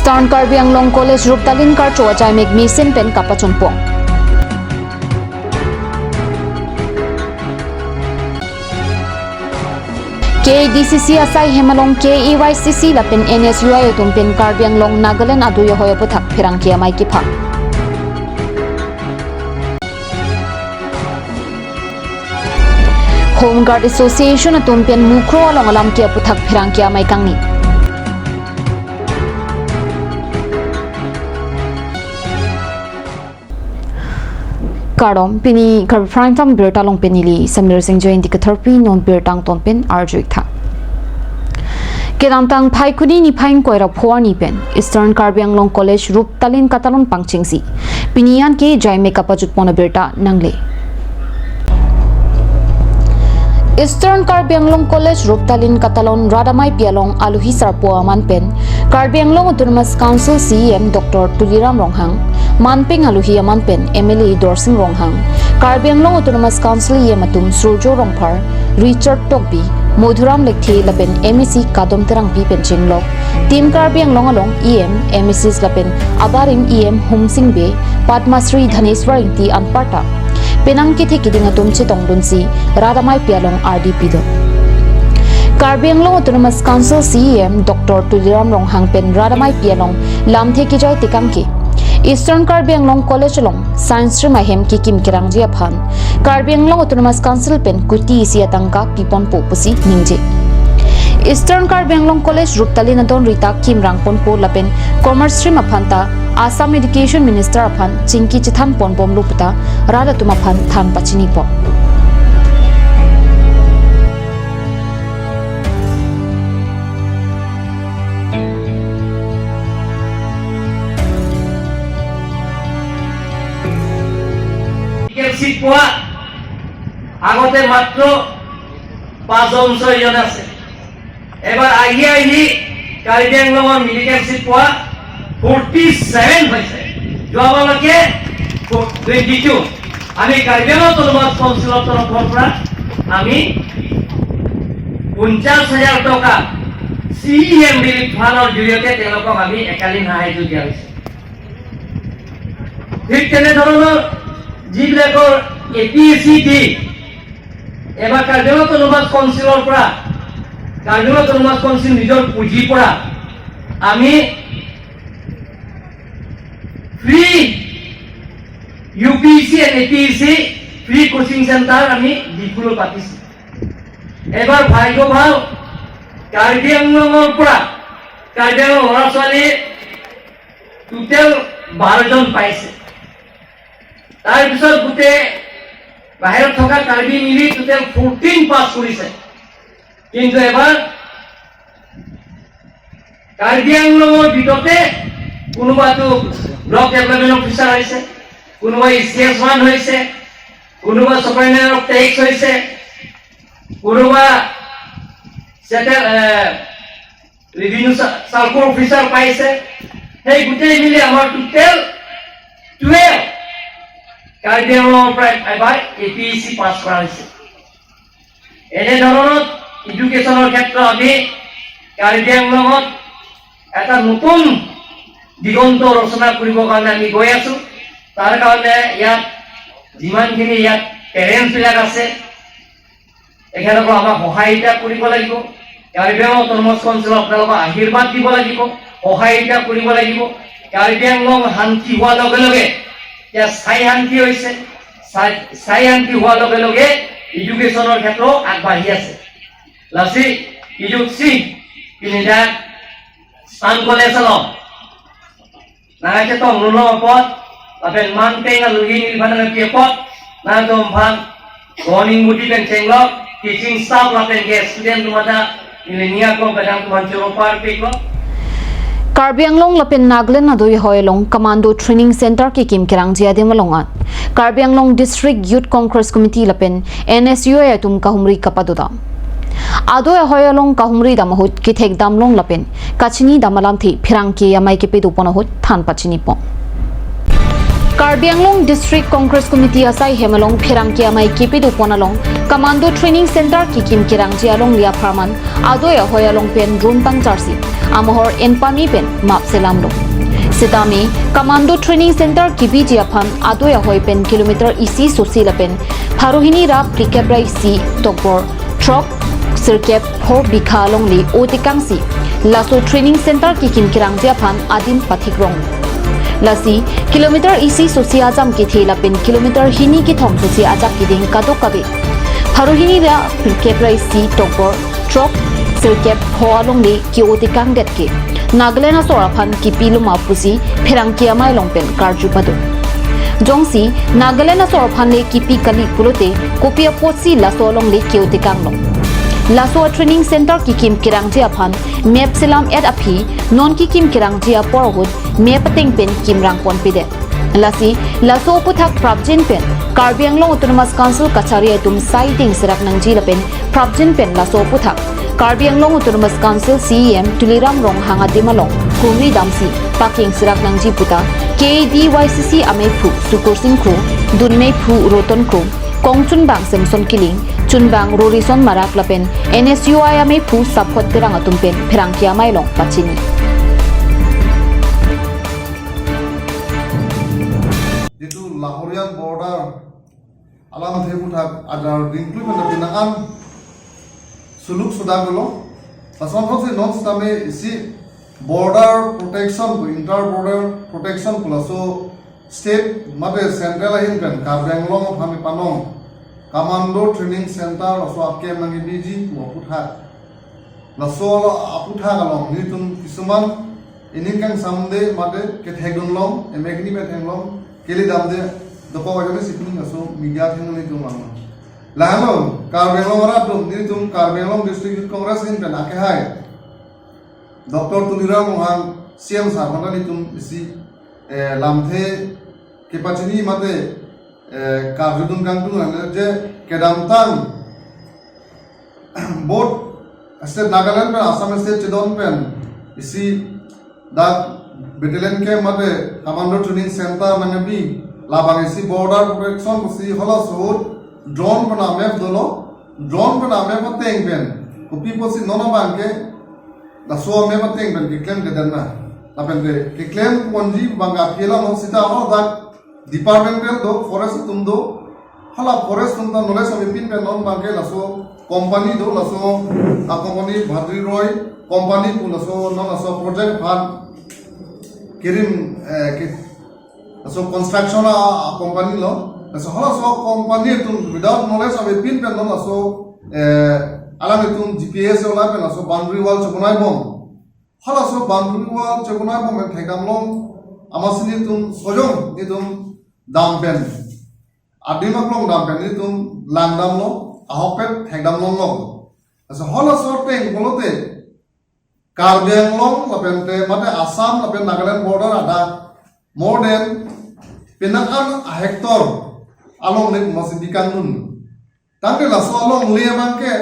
Eastern Karbi Anglong College Ruptalin Kar Chowachai Meg Misin Pen Kapachunpong. KDCC Asai Hemalong KEYCC Lapin NSUI Tumpin Karbi Anglong Nagaland Aduyo Hoyaputak Pirangkia Maikipa. Home Guard Association Tumpin Mukro along Alam Kia Putak Pirangkia Maikangi. Kardom pini Karbi Prime Birtalong Penili Samir Singh Join Dikatherpi non Birtang Tonpin Arjuitha. Kedamtang Paikuni ni Pain Koira Phuani Pen Eastern Karbi Anglong College Ruptalin Katalon Pangchingsi Pinian ke Jaime Kapajut Pona Birta Nangle. Eastern Karbi Anglong College Ruptalin Katalon Radamai Pialong Aluhi Sarpo Aman Pen Karbi Anglong Autonomous Council CEM Dr. Tuliram Ronghang Manping Aluhi Aman Pen MLA Dorsing Ronghang Karbi Anglong Autonomous Council Yematum Surjo Rongphar Richard Tokbi Modhuram Lekthi Lapen MEC Kadom Terang Pi Pen Chinglok Team Karbi Anglong along EM MECs Lapen Abarim EM Humsing Be Padmasri Dhaneswar Inti Anparta Penang Kithe Kiding Atum Chitong Dunsi Radamai Pialong RDP do Karbi Anglong Autonomous Council CEM Dr. Tuliram Ronghang Pen Radamai Pialong Lamthe Kijai Tikangki Eastern Karbi Anglong College along Science Stream Ahem Kikim Kirangji Aphan Karbi Anglong Autonomous Council Pen Kuti Isiatangka Pipon Popusi Ningje Eastern Karbi Anglong College Ruptalin Adon Rita Kim Rangpon Po Lapen Commerce Stream Aphanta Assam Education Minister Aphan Chinki Chithan Ponbom Luputa Rada Tumaphan Than Pachini Po seat পোৱা আগতে মাত্ৰ 5জন 6জন আছে এবাৰ আহি কাৰ্বি আংলঙৰ medical seat পোৱা 47 হৈছে যোৱাবাৰলৈকে 22 আমি কাৰ্বি আংলং অটোনমাস কাউন্সিলৰ তৰফৰ পৰা আমি 50,000 টকা CEM ৰিলিফ ফাণ্ডৰ জৰিয়তে তেওঁলোকক আমি একালীন সাহায্য দিয়া হৈছে ঠিক তেনেধৰণৰ যিবিলাকৰ APSC দি এবাৰ কাৰ্বি আংলং অটোনমাস কাউন্সিলৰ পৰা কাৰ্বি আংলং অটোনমাস কাউন্সিল নিজৰ পুঁজিৰ পৰা আমি free UPSC and APSC free coaching centre আমি দিবলৈ পাতিছোঁ এবাৰ ভাগ্য ভাল কাৰ্বি আংলঙৰ পৰা কাৰ্বি আংলং ল'ৰা ছোৱালী টোটেল 12 জন পাইছে তাৰপিছত গুটে বাহিৰত থকা কাৰ্বি মিলি টোটেল 14 পাছ কৰিছে কিন্তু এবাৰ কাৰ্বি আংলঙৰ ভিতৰতে কোনোবাটো ব্লক ডেভেলপমেণ্ট অফিচাৰ হৈছে কোনোবা CS1 হৈছে কোনোবা সুপাৰিনটেণ্ডেণ্ট অফ টেক্স হৈছে কোনোবা ৰেভিনিউ সাৰ্কল অফিচাৰ পাইছে সেই গুটেই মিলি আমাৰ টোটেল 12 কাৰ্বি আংলঙৰ পৰা এবাৰ APSC পাছ কৰা হৈছে এনে ধৰণৰ এডুকেশ্যনৰ ক্ষেত্ৰত আমি কাৰ্বি আংলঙত এটা নতুন দিগন্ত ৰচনা কৰিবৰ কাৰণে আমি গৈ আছো তাৰ কাৰণে ইয়াত যিমানখিনি ইয়াত পেৰেণ্টছ বিলাক আছে এখেতক আমাক সহায়িতা কৰিব লাগিব কাৰ্বি আংলং অটোনমাস কাউন্সিলক আপোনালোকক আশীৰ্বাদ দিব লাগিব সহায়িতা কৰিব লাগিব কাৰ্বি আংলং শান্তি হোৱাৰ লগে লগে या साई शांति होइसे साई शांति होৱাৰ লগে লগে এডুকেশ্যনৰ ক্ষেত্ৰত আগবাঢ়ি আছে লাসি ইজুক্সি কিনিদা সান কলেজল নাগাকে তো নুনো পদ আপেন মানপেঙা লুগি নিলভানা পেপত না তো ভাগ গনিং মুটি পেন চেংলক টিচিং স্টাফ লাপেন গে student তুমাদা নিলেনিয়া co বেদাং তুমানচো per পেকলো Karbi Anglong Lapin Nagaland Adoi Hoyalong Commando Training Center Ki Kim Kirang Jiademalongat Karbi Anglong District Youth Congress Committee Lapin NSUI Atum Kahumri Kapadoda Adoi Hoyalong Kahumri Damahut Kithek Damlong Lapin Kachini Damalanthi Pirangki Yamai Kipedu Ponahut Than Pachini Pong Karbi Anglong District Congress Committee asai hemalong phirang ki amai kipi du ponalong Commando Training Center ki kim kirang ji along lia pharman adoya hoyalong pen drone pang charsi amohor enpami pen map selam lo Sitami Commando Training Center ki bi ji aphan adoya hoy pen kilometer isi sosi la pen Harohini ra prikebrai si tokbor truck sirkep ho bikha long li otikang si Laso Training Center ki kim kirang ji aphan adim pathikrong Lasi kilometer isi sosi ajam ki thela pen kilometer hini ki thom sosi ajak ki ding kadok kabe Harohini ra prikebrai si tokbor truck sirkep ho along li ki otikang det ki Nagalena soraphan ki piluma pusi phirang ki amai longpen karju padu Jongsi Nagalena soraphan le ki pi kali pulote kopia posi laso long le ki otikang long Laso Training Center ki kim kirang ji aphan map selam et aphi non ki kim kirang ji aporhud map teng pen kim rang pon pide Lasi Laso puthak prabjin pen Karbi Anglong Autonomous Council kachari atum siting serak nang ji lapen prabjin pen laso puthak Karbi Anglong Autonomous Council CEM Tuliram Rong hanga dimalong Kumri damsi paking serak nang ji puta KDYCC ame phu sukur sing khu dunmei phu roton khu Kongchun bang Samson Kiling Chunbang Rorison Marak Lapen NSUI ame phu sapot terang atumpen pherang kia mailong pachini Itu Lahorian border alam thebu thak adar include na pinaan suluk sudagulo pason se non stame isi border protection ko inter border protection plus state mate central hin kan Karbi Anglong phami panong Commando Training Center also akem nangi biji mo putha la solo aputha galong ni tum kisuman ini kang samde mate ke thegdon long emegni be thenglong keli damde dopo wajane sipning aso media theng ni tum mang lahalo Karbi Anglong ra tum ni tum Karbi Anglong District Congress hin kan ake hai Dr. Tuliram Rohang CM sarmana ni tum isi lamthe ke pachini mate Karjudun Kangtung je kedamtang both state Nagaland pen Assam state Chidon pen isi dak battalion ke mate Commando Training Center mangabi labang isi border protection kusi hola sur drone pana map dolo drone pana map teng pen kupi posi nona bangke da so map teng pen ki claim ke danna lapen de ki claim ponji banga phela no sita ho dak departmental do forest tum do hala forest tum da knowledge of pin pe non banke laso company do laso a company bhadri roy company pu laso non laso project fan kirim ke laso construction a company lo laso hala so company tum without knowledge of pin pe non laso alam tum gps ola pe laso boundary wall chokunai bom hala so boundary wall chokunai bom thekam long amasini tum sojong ni tum dampen adimak long dampen ni tum landam lo ahopet thekdam long lo asa hola sorteng bolote Karbi Anglong lapente mate Assam lapen Nagaland border ada more than pinakan a hector along le masidikang nun tangke la so along le bangke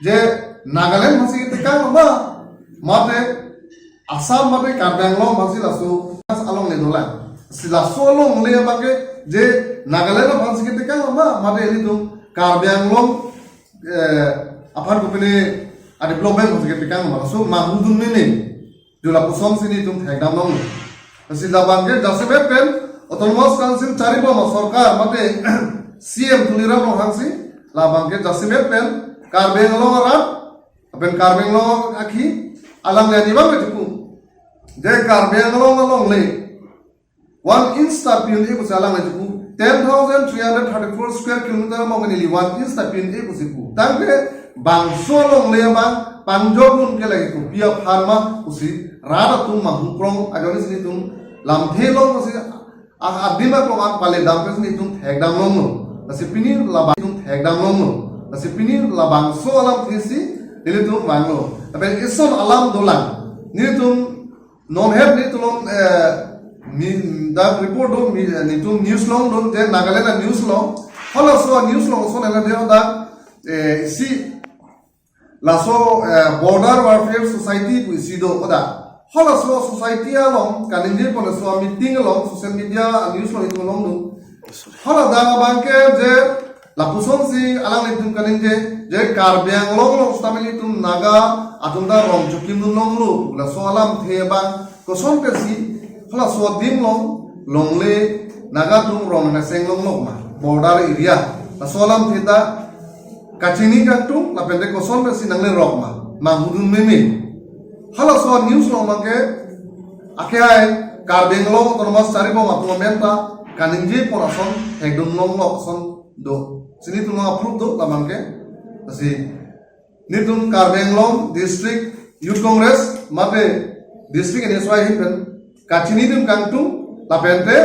je Nagaland masidikang ba mate Assam mate Karbi Anglong masilasu along le dola sila solong le bangke je Nagaland bangsi ke tekang ma mate ini tum Karbi Anglong apar ko pene a development bangsi ke tekang ma so mahudun ni jola pusom sini tum thekdam long sila bangke jasebe pen autonomous council charibo ma sarkar mate CM Tuliram Rohang si la bangke jasebe pen Karbi Anglong ra pen Karbi Anglong akhi alang le ni ba betu je Karbi Anglong long le 1 inch tapin e kusalang na juku 10,334 square kilometer mo ngani 1 inch tapin e kusiku tangke bang solong le bang panjogun ke lagi ku pia pharma kusi rada tum mahprong agani sini tum lamthelong kusi adima ko ak pale dampe sini tum thekdam long no asipini labang tum thekdam long no asipini labang so alam thisi dile tum banglo abe ison alam dolang ni tum non head ni tum da report do ni tum news long do je Nagaland news long hola so news long so na de da si laso border warfare society pu si do oda Hola society along kaninje pon so meeting along social media news lo itu long nu. Hola da bangke je lapuson si alang itu kaninje je karbiang long stamili itu naga atunda rom jukim nu long lu la so alam theba ko son pe si hola so dim long le naga tum rom na seng long ma border area la so alam theta kachini kaktu la pende ko son pe si nang le rom ma hudun meme. Halo so news lo mangke akhirnya Karbi lo otonomas cari bom atau menta kaninje ponason hegdun lo son do sini tu approve do la mangke asi nitun Karbi lo district youth congress mate district ini soai hipen kacini tum kangtu la pente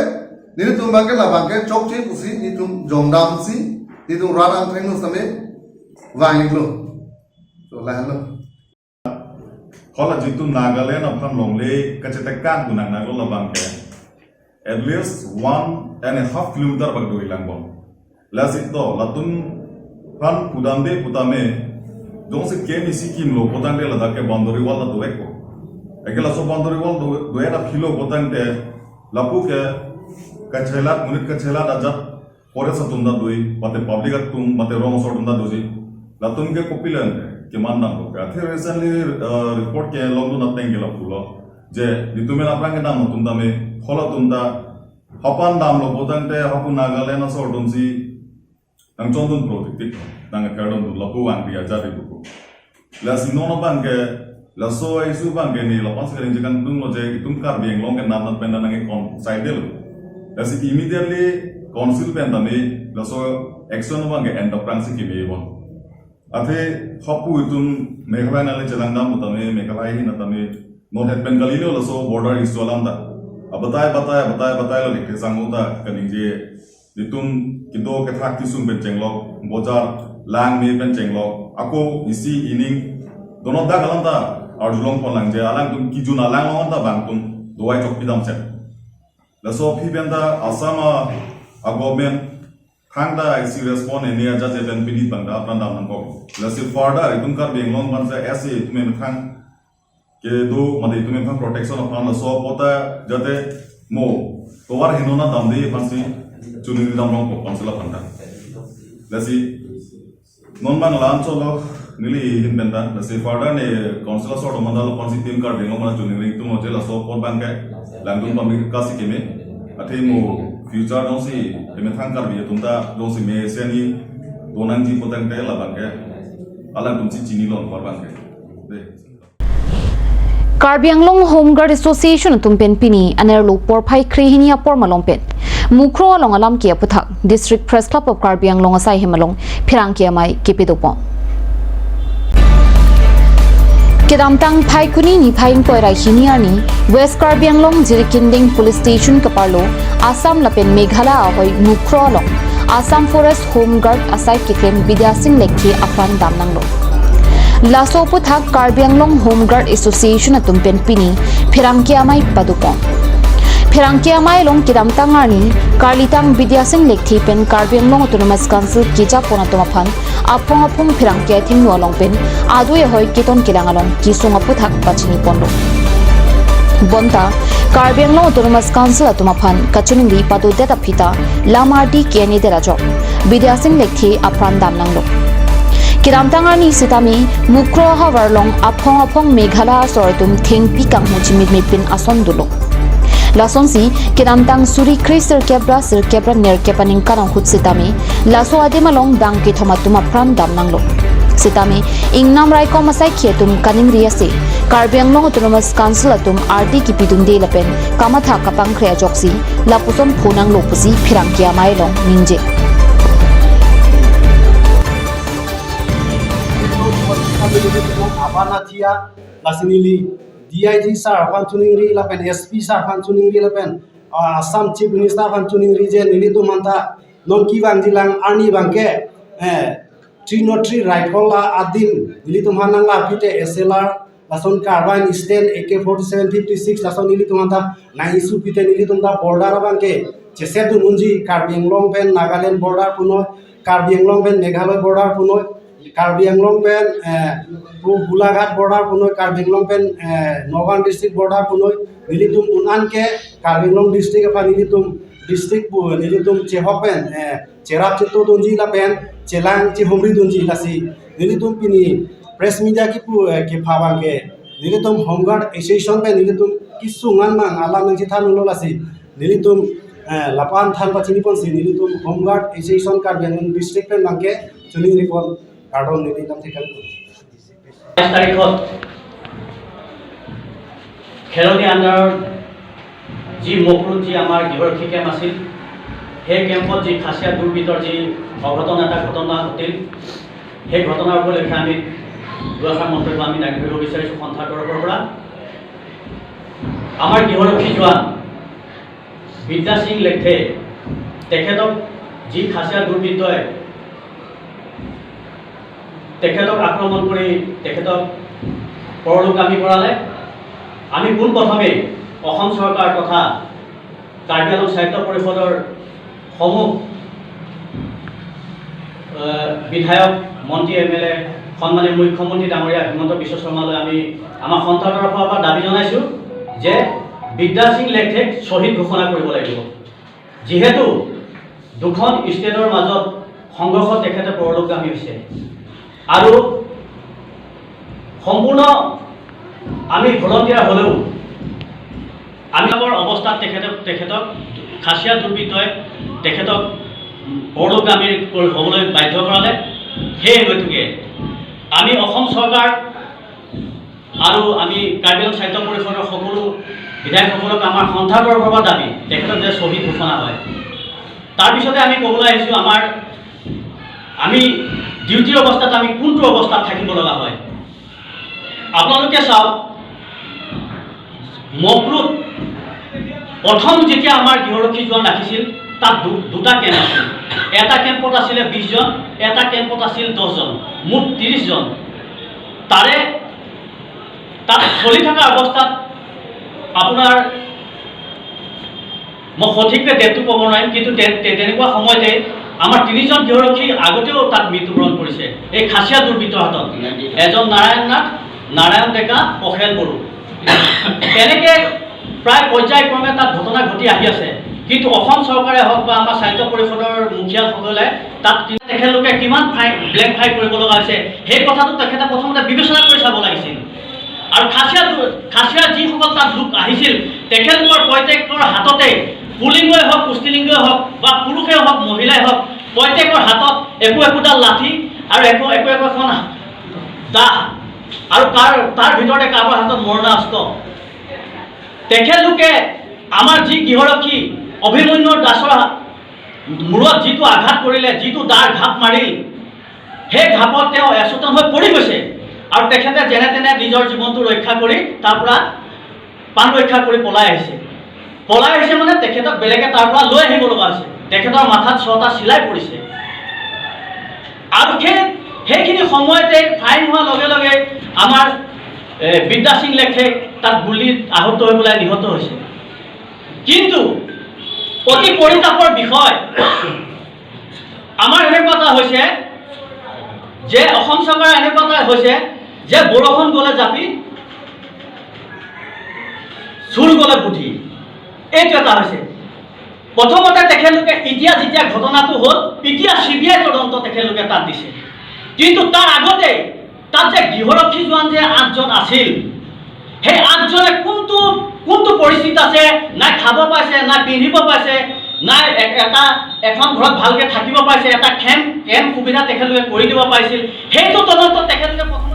nini tu mangke la mangke chokchi pusi nitum jongdam si nitum radang trengus tame wangi lo so lah lo. Kalau jitu Nagaland apam longle kecetekan gunang nago labang ke at least 1.5 kilometer bagdo ilang bom las itu latun pan pudamde putame dong se kemi sikim lo potande la dake bandori wal da doeko eke la so bandori wal do era kilo potande lapu ke kachelat munit kachelat ajat pore satunda doi pate public atum pate rong sotunda doji latun ke kopilan keman nam loka. Akhir recently report ke long tu natteng gela pulo. Je di tu mena prang ke nam tunda me khola tunda hapan dam lo bodan te hapu Nagaland na so dum si nang chondun project tik nang kardon du lapu wan ria jari du. La sinono bang ke la so isu bang ke ni la pas ke jekan tung lo je itum Karbi long ke nam nat penda nang kon side lo. La si immediately council penda me la so action bang ke end up prang si ke me bon. Ate hapu itun Meghalaya nale Jalandam utame Meghalaya hi natame North Bengali lo so border is alam da abatai lo likhe sanguta kaninje itun kido ke thak tisum ben chenglok bojar lang me ben chenglok ako isi ining dono da galam da arjulong pon langje alang tun kijuna lang long da bang tun doai chok pidam set la so phi ben da asama a government Hangda IC respond ini aja jadi pilih bangda apa nama nangkok. Lalu further itu Karbi long bangsa ऐसे itu memang ke do made itu memang protection apa lalu so pota jadi mo kowar hinona damde pansi cuni dam nangkok pansila bangda. Lalu non bang lanco lo nili hinbenda lalu further ne council sort mandal pansi tim Karbi long mana cuni itu mo jelas so pot bangke langkung pamik kasih keme. Ati mo future dong si emetang Karbi tunda dong si meseni donang ji poteng kaya labang ke alang dong si cini lon korbang ke Karbi Anglong Home Guard Association tumpen pini anerlo porpai krehinia pormalongpen mukro along alam kia puthak District Press Club of Karbi Anglong asai himalong phirang kia mai kipidopon Kedamtang Phai Kuni ni Phaing Poira Hiniani West Karbi Anglong Jirikinding Police Station Kaparlo Assam Lapen Meghalaya hoi Mukrolong Assam Forest Home Guard asai kiklem Vidya Singh Lekhi afan damnanglo Laso puthak Karbi Anglong Home Guard Association atumpen pini phirangkia mai padupon phirangkia mai long kedamtang ani Karlitang Vidya Singh Lekhi pen Karbi Anglong Autonomous Council kija ponatomapan apong phirangkia thingnu along pen adui hoi kiton kilangalong kisunga puthak pachini ponlo bonta Karbi Anglong Autonomous Council atumaphan kachuningi patu deta phita lamardi keni derajo Vidya Singh Lekhi apran damnanglo kiramtangani sitami mukro hawarlong apong Meghalaya sortum thengpi kangmu chimit pin asondulo Lasonsi kiramtang suri kriser kebra ner kepaning kanang hut sitami laso ademalong dang ki thomatuma pran damnanglo sitami ingnam rai ko masai khietum kaning riase Karbi Anglong Autonomous Council atum RD ki pidum de lapen kamatha kapang khrea joksi lapusom phonang lopusi phirangkia mailong ninje Abana Tia, Lasinili, DIG Sir, Fantuning Lapen, SP Sir, Fantuning Lapen, Assam Chief Minister Fantuning Region, Nilitu Manta, Non Kivan Dilang, Arni Banke, 303 Rifle Adim, Nilitu Hananga, Pite, SLR, Lason Carbine, Stand, AK-4756, Lason Nilitu Manta, Naisu Pite, Nilitu Border Banke, Chesetu Munji, Karbi Anglong Pen, Nagaland Border Puno, Karbi Anglong Pen, Meghalaya Border Puno, Karbi Anglong পেন Golaghat border পুনৈ কাৰ্বি আংলং পেন Nagaon district border পুনৈ নিলিতুম উনানকে Karbi Anglong district apa নিলিতুম district নিলিতুম চেহক পেন চেৰাপ চিত্তো দঞ্জি লা পেন চেলাং চিহমৰি দঞ্জি লাসি নিলিতুম পিনি প্ৰেছ মিডিয়া কি ফাবাংকে নিলিতুম হোমগার্ড এসোসিয়েশন পেন নিলিতুম কিছু ngan alam nang cithan ulol asi nilitum lapan than pachini ponsi nilitum homeguard association Karbi Anglong district pen mangke chuling report kardon nilitam thikan 22 তাৰিখত খেলনি আণ্ডাৰৰ যি মকৰুত যি আমাৰ গৃহৰক্ষী কেম্প আছিল সেই কেম্পত যি খাচীয়া দুৰ্বৃত্তৰ যি অঘটন এটা ঘটনা ঘটিল সেই ঘটনাৰ উপলক্ষে আমি দুআষাৰ মন্তব্য আমি দাঙি ধৰিব বিচাৰিছোঁ সন্থাৰ তৰফৰ পৰা আমাৰ গৃহৰক্ষী জোৱান বিদ্যা সিং লেখে তেখেতক যি খাচীয়া দুৰ্বৃত্তই তেখেতক আক্ৰমণ কৰি তেখেতক পৰলোকগামী কৰালে আমি পোনপ্ৰথমে অসম চৰকাৰ তথা কাৰ্বি আংলং সাহিত্য পৰিষদৰ সমূহ বিধায়ক মন্ত্ৰী MLA সন্মানীয় মুখ্যমন্ত্ৰী ডাঙৰীয়া হিমন্ত বিশ্ব শৰ্মালৈ আমি আমাৰ সন্থাৰ তৰফৰ পৰা দাবী জনাইছোঁ যে বিদ্যা সিং লেখেক শ্বহীদ ঘোষণা কৰিব লাগিব যিহেতু দুখন ষ্টেটৰ মাজত সংঘৰ্ষ তেখেতে পৰলোকগামী হৈছে আৰু সম্পূৰ্ণ আমি ভলন্টিয়াৰ হ'লেও আমি আমাৰ অৱস্থাত তেখেতক খাচীয়া দুৰ্বৃত্তই তেখেতক পৰলোকগামী হ'বলৈ বাধ্য কৰালে সেই হেতুকে আমি অসম চৰকাৰ আৰু আমি কাৰ্বি আংলং সাহিত্য পৰিষদৰ সকলো বিধায়কসকলক আমাৰ সন্থাৰ তৰফৰ পৰা দাবী তেখেতক যে শ্বহীদ ঘোষণা হয় তাৰপিছতে আমি ক'বলৈ আহিছোঁ আমি ডিউটিৰ অৱস্থাত আমি কোনটো অৱস্থাত থাকিব লগা হয় আপোনালোকে চাওক মকৰুত প্ৰথম যেতিয়া আমাৰ গৃহৰক্ষী জোৱান ৰাখিছিল তাত দুটা কেম্প আছিল এটা কেম্পত আছিলে 20 জন এটা কেম্পত আছিল 10 জন মুঠ 30 জন তাত চলি থকা অৱস্থাত আপোনাৰ মই সঠিকভাৱে ডেটটো ক'ব নোৱাৰিম কিন্তু তেনেকুৱা সময়তে আমাৰ 30 জন গৃহৰক্ষী আগতেও তাত মৃত্যুবৰণ কৰিছে এই খাচীয়া দুৰ্বৃত্তৰ হাতত এজন নাৰায়ণ ডেকা পখেল বড়ো এনেকে প্ৰায় পৰ্যায়ক্ৰমে তাত ঘটনা ঘটি আহি আছে কিন্তু অসম চৰকাৰে হওক বা আমাৰ সাহিত্য পৰিষদৰ মুখিয়ালসকলে তাত তেখেতলোকে কিমান ব্লেক ফাই কৰিব লগা হৈছে সেই কথাটো তেখেতে প্ৰথমতে বিবেচনা কৰি চাব লাগিছিল আৰু খাচীয়া যিসকল তাত লোক আহিছিল তেখেতলোকৰ প্ৰত্যেকৰ হাততে পুলিংগই হওক পুষ্টিলিংগই হওক বা পুৰুষেই হওক মহিলাই হওক প্ৰত্যেকৰ হাতত একোডাল লাঠি আৰু এখন দাহ আৰু তাৰ ভিতৰতে কাৰোবাৰ হাতত মৰণাস্ত্ৰ তেখেতলোকে আমাৰ যি গৃহৰক্ষী অভিমন্যু দাসৰ মূৰত যিটো আঘাত কৰিলে যিটো দাৰ ঘাপ মাৰিল সেই ঘাপত তেওঁ এচেতন হৈ পৰি গৈছে আৰু তেখেতে যেনে তেনে নিজৰ জীৱনটো ৰক্ষা কৰি তাৰ পৰা প্ৰাণ ৰক্ষা কৰি পলাই আহিছে মানে তেখেতক বেলেগে তাৰ পৰা লৈ আহিব লগা হৈছে তেখেতৰ মাথাত 6টা চিলাই পৰিছে আৰু সেইখিনি সময়তে ফাইন হোৱাৰ লগে লগে আমাৰ বিদ্যা সিং লেখে তাত গুলিত আহত হৈ পেলাই নিহত হৈছে কিন্তু অতি পৰিতাপৰ বিষয় আমাৰ এনেকুৱা এটা হৈছে যে অসম চৰকাৰ এনেকুৱা এটা হৈছে যে বৰষুণ গ'লে জাপি চুৰ গ'লে বুদ্ধি এইটো এটা হৈছে প্ৰথমতে তেখেতলোকে যেতিয়া ঘটনাটো হ'ল এতিয়া CBI তদন্ত তেখেতলোকে তাত দিছে কিন্তু তাৰ আগতে তাত যে গৃহৰক্ষী জোৱান যে 8 জন আছিল সেই 8 জনে কোনটো পৰিস্থিতি আছে না খাব পাইছে না পিন্ধিব পাইছে না এখন ঘৰত ভালকে থাকিব পাইছে এটা কেম্প সুবিধা তেখেতলোকে কৰি দিব পাৰিছিল সেইটো তদন্ত তেখেতলোকে প্ৰথম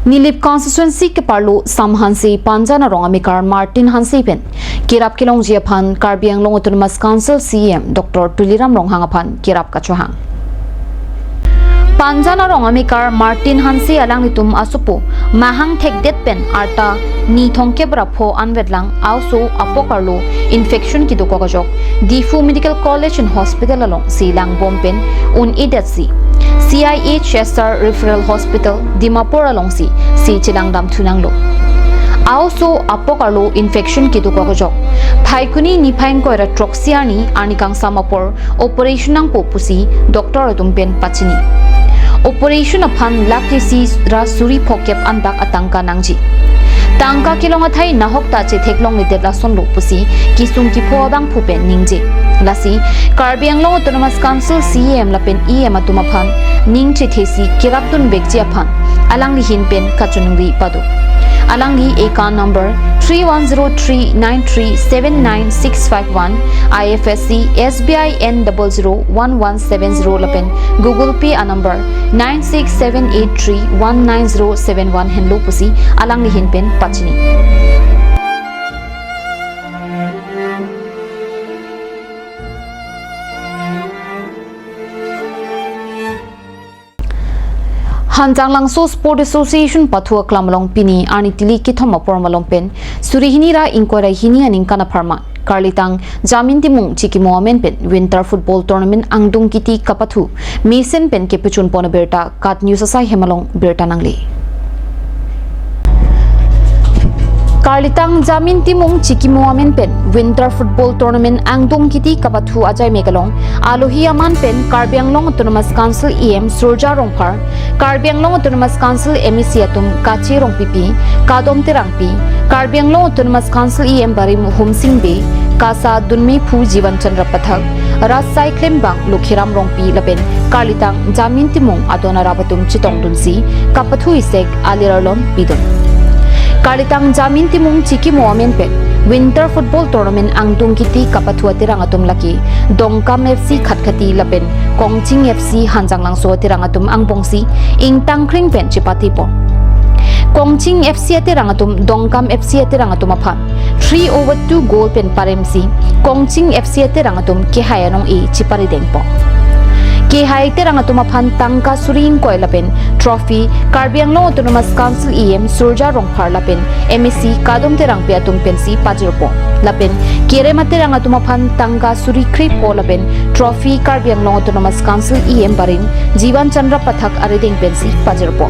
Nilip constituency ke parlu Sam Hansi Panjana Rongamikar Martin Hansi pen kirap kilong jiaphan Karbi Anglong Autonomous Council CM Dr. Tuliram Ronghangaphan kirap kachuhang Panjana Rongamikar Martin Hansi alang nitum asupu mahang thekdet pen arta ni thongke brapho anvedlang also apokarlo infection ki dokogajok Difu Medical College and Hospital along silang bompen un idatsi CIA Chester Referral Hospital Dimapur along si Chilangdam Tunanglo also apokarlo infection ki dokogajok Phaikuni nipain koira troxiani anikang samapor operation nang popusi doctor atumpen pachini operation aphan laktisi ra suri phokep andak atangka nangji tangka kilong athai nahok ta che theklong ni debla son lo pusi kisung ki pho bang phu pen ningje lasi Karbi Anglong Autonomous Council CEM lapen EM atuma phan ning che thesi kiraptun bekje aphan alang li hin pen kachunri padu alang li account number 3103937961 IFSC SBI N001170 lapen Google Pay a number 9678319071 hen lo pusi alang li hin pen pachini Hanjang Langso Sport Association Pathua Klamlong Pini Ani Tili Kithom Pormalong Pen Surihini ra inquiry hini aning kana pharma Karlitang Jamin Timung Chiki Mohamen Pen Winter Football Tournament Angdung Kiti Kapathu Mason Pen Kepichun Pona Berta Kat News Asai Hemalong Berta Nangli Karlitang Jamin Timung Chiki Mohamen Pen Winter Football Tournament Angdung Kiti Kapathu Ajay Megalong Alohi Aman Pen Karbi Anglong Autonomous Council EM Surja Rongphar Karbi Anglong Autonomous Council MEC Atum Kachi Rongpipi Kadom Tirangpi Karbi Anglong Autonomous Council EM Barim Humsing Be Kasa Dunmi Phu Jivan Chandra Pathak Rasai Klembang Lukhiram Rongpi Lapen Karlitang Jamin Timung Adona Rabatum Chitong Dunsi Kapathu Isek Aliralon Bidon Karlitang Jamin Timung Chiki Mohamen Pen Winter Football Tournament Angdung Kiti Kapathu Tirangatum Laki Dongkam FC Khatkhati Lapen Kongching FC Hanjang Langso Tirangatum Angbongsi Ing Tangkring Pen Chipati Pon Kongching FC Tirangatum Dongkam FC Tirangatum Aphan 3/2 goal pen paremsi Kongching FC Tirangatum Kehayanong E Chipari Dengpo Kehai Tirangatum Aphan Tangka Suring Koilapen Trophy Karbi Anglong Autonomous Council EM Surja Rongphar Lapen MEC Kadom Tirangpe Atum Pensi Pajirpo Lapen Kerema Tirangatum Aphan Tangka Suri Kripo Lapen Trophy Karbi Anglong Autonomous Council EM Barin Jivan Chandra Pathak Ariding Pensi Pajirpo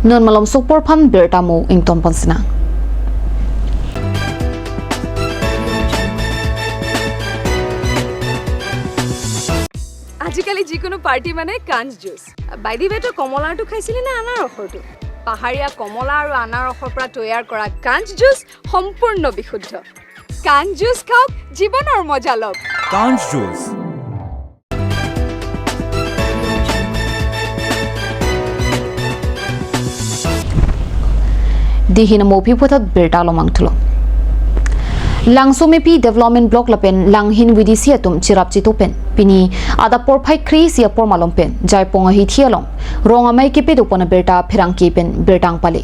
Non malom super pan bertamu ing tom pansina আজিকালি যিকোনো party মানে কাঞ্জ juice বাইদি বেটো কমলাটো খাইছিলি না আনাৰ ৰসটো পাহাৰীয়া কমলা আৰু আনাৰ ৰসৰ পৰা তৈয়াৰ কৰা কাঞ্জ জুচ সম্পূৰ্ণ বিশুদ্ধ কাঞ্জ জুচ খাওক জীৱনৰ মজা লওক কাঞ্জ juice Dihina mopi puthat bertalo mangthulo Langsomepi Development Block Lapen Langhin Vidisi Atum Chirap Chitopen Pini Ada Porphai Kris ya Pormalompen Jai Ponga Hi Thialong Rongamai Kepe Dupona Berta Phirang Kepen Bertang Pale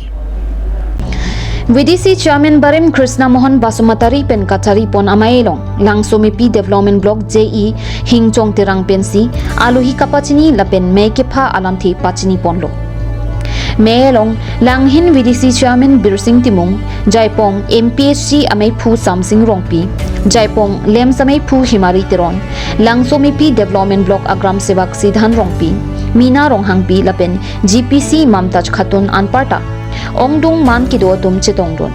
VDC Chairman Barim Krishna Mohan Basumatari Pen Katari Pon Amailong Langsomepi Development Block JE Hingchong Tirang Pensi Aluhi Kapachini Lapen Mekepa Alamthi Pachini Ponlo Melong Langhin VDC Chairman Birsing Timung Jaipong MPSC Amai Phu Samsing Rongpi Jaipong Lem Samai Phu Himari Tiron Langsomepi Development Block Agram Sevak Sidhan Rongpi Mina Ronghangpi Lapen GPC Mamtaj Khatun Anparta Ongdung Man Kidotum Chitongdon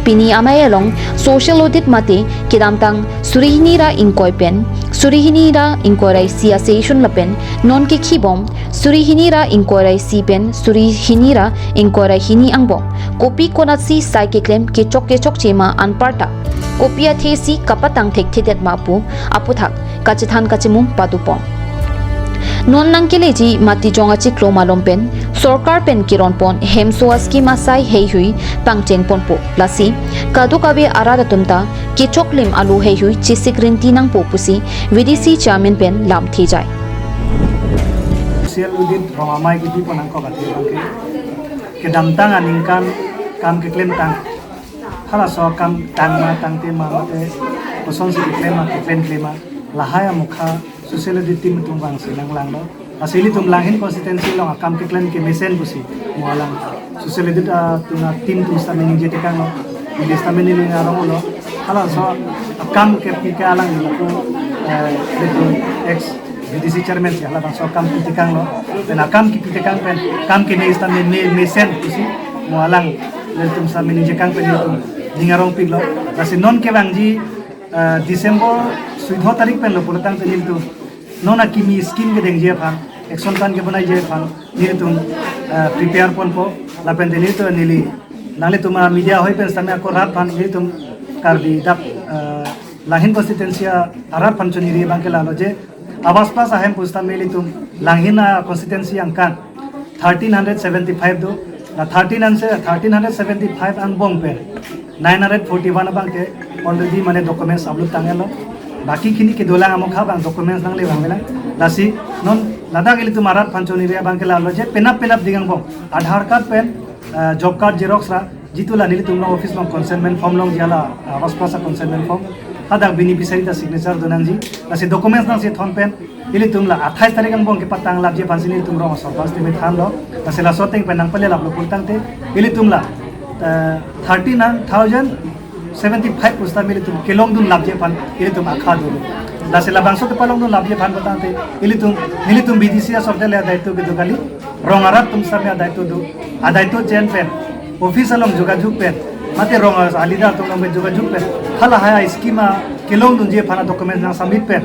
Pini Amayalong Social Audit Mate Kidamtang Surihinira Inkoipen Surihinira Inkorai Association Lapen Non Kikibom Surihinira Inkorai Sipen Surihinira Inkorai Hini Angbong Kopi Konatsi Saikeklem Kechok Chema Anparta Kopia Thesi Kapatang Thek Thetet Mapu Aputhak Kachithan Kachimum Padupon Non Nangkeleji Mati Jongachi Klomalompen Sorkar Pen Kiron Pon Hemsoa Scheme Asai Hei Hui Pangcheng Ponpo Plasi Kadukabe Aradatumta Kechok Lim Alu Hei Hui Chisik Rinti Nang Popusi VDC Chairman Pen Lam Thejai Social audit ramai gitu panang kau kata bangke kedamtang aningkan kam keklaim tang hala so kam tang te ma mate kosong si keklaim lahaya mukha social audit tim tumbang silang lang lo asili tumlangin konsistensi lo kam keklaim ke mesen busi mualang social audit tuna tim tum sta mening jete kan lo di sta mening ngarong lo hala so kam ke alang lo itu ex VDC Chairman sih, lah so kam kitikang lo, dan kam kitikang kam kini istana mesen, sih, mualang, letum sa manajer kang pen itu dingarong piglo lasi non ke bangji December 14 tarik pen lo pulatang tenil tu nona kimi scheme ke dengje phan action plan ke banai je phan nil tum prepare pon po la pen tenil tu nili nale tuma media hoi pen samya ko rat phan nil tum Karbi dak lahin constituency arat phan chuni ri bangke la lo je awas pas ahem pusta meli tum langhina constituency angkan 1375 do na 1375 ang bong pe 941 abang ke already mane documents upload tangelo baki khini ke dolang amok khab ang documents nang le bangela lasi non lada geli tu marat panchoni re bang ke la loje penap digang bong aadhar card pen job card xerox ra jitu la nili tumno office long consentment form long jala awas pasa consentment form adak beneficiary da signature donang ji lasi documents nang se thon pen ili tumla 28 tarik ang bong ke patang lab je pansini tumro sorpas te me tham lo lasi la soteng pen nang pale lab lo pultang te ili tumla 39,075 pusta mili tum kelong dun labje pan ili tum akha do la se labang so te palong dun labje pan batante ili tum BDC sorte le daitto ke dogali rongarat tum sabe daitto do adaitto chen pen office along jogajug pen mate rongar alida tum nombe jogajug pen hala haya schema kelong dun je phana document na submit pen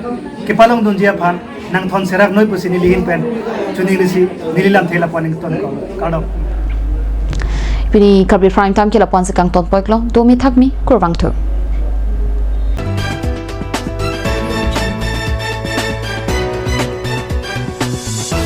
ke palong dun je phan nang thon serak noi pusini lihin pen chuni lisi nililam thela paning ton kadok Pini Karbi Prime Time kila pon sekang ton poiklong 2 mi thak mi kurwang tu